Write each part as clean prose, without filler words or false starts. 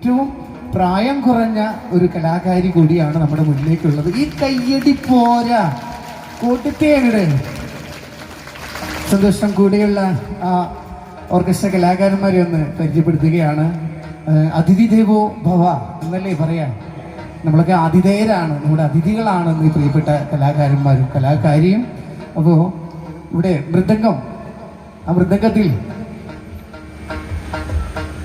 ഏറ്റവും പ്രായം കുറഞ്ഞ ഒരു കലാകാരി കൂടിയാണ് നമ്മുടെ മുന്നിലേക്കുള്ളത്. ഈ കയ്യടി പോരാ, കൂട്ടത്തേടെ സന്തോഷം. കൂടെയുള്ള ആ ഓർക്കസ്ട്ര കലാകാരന്മാരെ ഒന്ന് പരിചയപ്പെടുത്തുകയാണ്. അതിഥി ദേവോ ഭവ എന്നല്ലേ പറയാം. നമ്മളൊക്കെ ആതിഥേയരാണ്, നമ്മുടെ അതിഥികളാണ് ഈ പ്രിയപ്പെട്ട കലാകാരന്മാരും കലാകാരിയും. അപ്പോൾ ഇവിടെ മൃദംഗം, ആ മൃദംഗത്തിൽ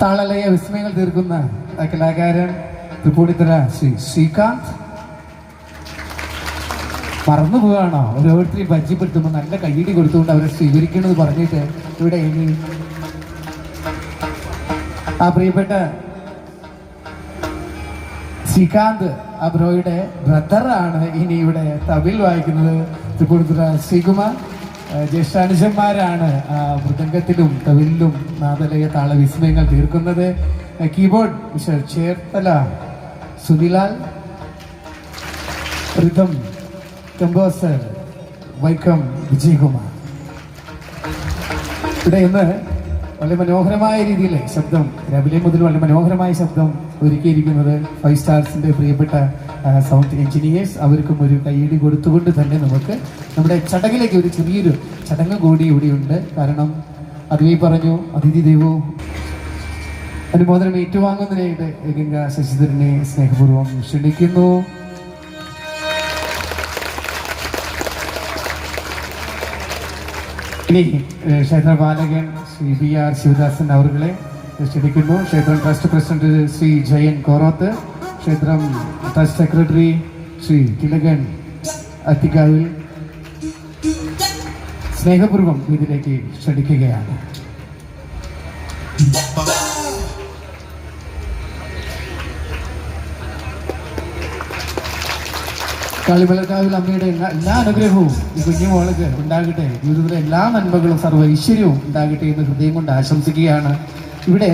താളലയ വിസ്മയങ്ങൾ തീർക്കുന്ന ആ കലാകാരൻ തൃപ്പൂണിത്തുറ ശ്രീകാന്ത്. മറന്നു പോവുകയാണോ? ഓരോരുത്തരെയും പരിചയപ്പെടുത്തുമ്പോൾ നല്ല കയ്യടി കൊടുത്തുകൊണ്ട് അവരെ സ്വീകരിക്കണമെന്ന് പറഞ്ഞിട്ട് ഇവിടെ ഇനി ആ പ്രിയപ്പെട്ട ശ്രീകാന്ത് ആ ബ്രോയുടെ ബ്രദറാണ് ഇനി ഇവിടെ തബിൽ വായിക്കുന്നത്. തൃപ്പൂണിത്തുറ ശ്രീകുമാർ. ജ്യേഷ്ഠാനുജന്മാരാണ് മൃദംഗത്തിലും തവിലിലും നാദലയ താള വിസ്മയങ്ങൾ തീർക്കുന്നത്. Keyboard mister Cherthala Sunilal. Rhythm composer Vaikom Vijayakumar. ഇവിടെ ഇന്ന് വളരെ മനോഹരമായ രീതിയിൽ ശബ്ദം രാവിലെ മുതൽ വളരെ മനോഹരമായ ശബ്ദം ഒരുക്കിയിരിക്കുന്നത് 5 സ്റ്റാർസിന്റെ പ്രിയപ്പെട്ട സൗണ്ട് എഞ്ചിനീയേഴ്സ്. അവർക്കും ഒരു കൈയടി കൊടുത്തുകൊണ്ട് തന്നെ നമുക്ക് നമ്മുടെ ചടങ്ങിലേക്ക് ഒരു ചെറിയൊരു ചടങ്ങ് കൂടി ഇവിടെയുണ്ട്. കാരണം അതുവേ പറഞ്ഞു അതിഥി ദേവോ അനുമോദനം ഏറ്റുവാങ്ങുന്നതിനായിട്ട് ഗംഗ ശശിധരനെ സ്നേഹപൂർവ്വം ക്ഷണിക്കുന്നു. ഇനി ക്ഷേത്രപാലകൻ ശ്രീ BR ശിവദാസൻ അവരുടെ ക്ഷണിക്കുന്നു. ക്ഷേത്രം ട്രസ്റ്റ് പ്രസിഡന്റ് ശ്രീ ജയൻ കോറോത്ത്, ക്ഷേത്രം ട്രസ്റ്റ് സെക്രട്ടറി ശ്രീ തിലകൻ അത്തിക്കാവിൽ സ്നേഹപൂർവ്വം ഇതിലേക്ക് ക്ഷണിക്കുകയാണ്. കാളിമലക്കാവിൽ അമ്മയുടെ എല്ലാ അനുഗ്രഹവും ഈ കുഞ്ഞു മോൾക്ക് ഉണ്ടാകട്ടെ. ജീവിതത്തിലെ എല്ലാ നന്മകളും സർവ്വ ഐശ്വര്യവും ഉണ്ടാകട്ടെ എന്ന് ഹൃദയം കൊണ്ട് ആശംസിക്കുകയാണ്. ഇവിടെ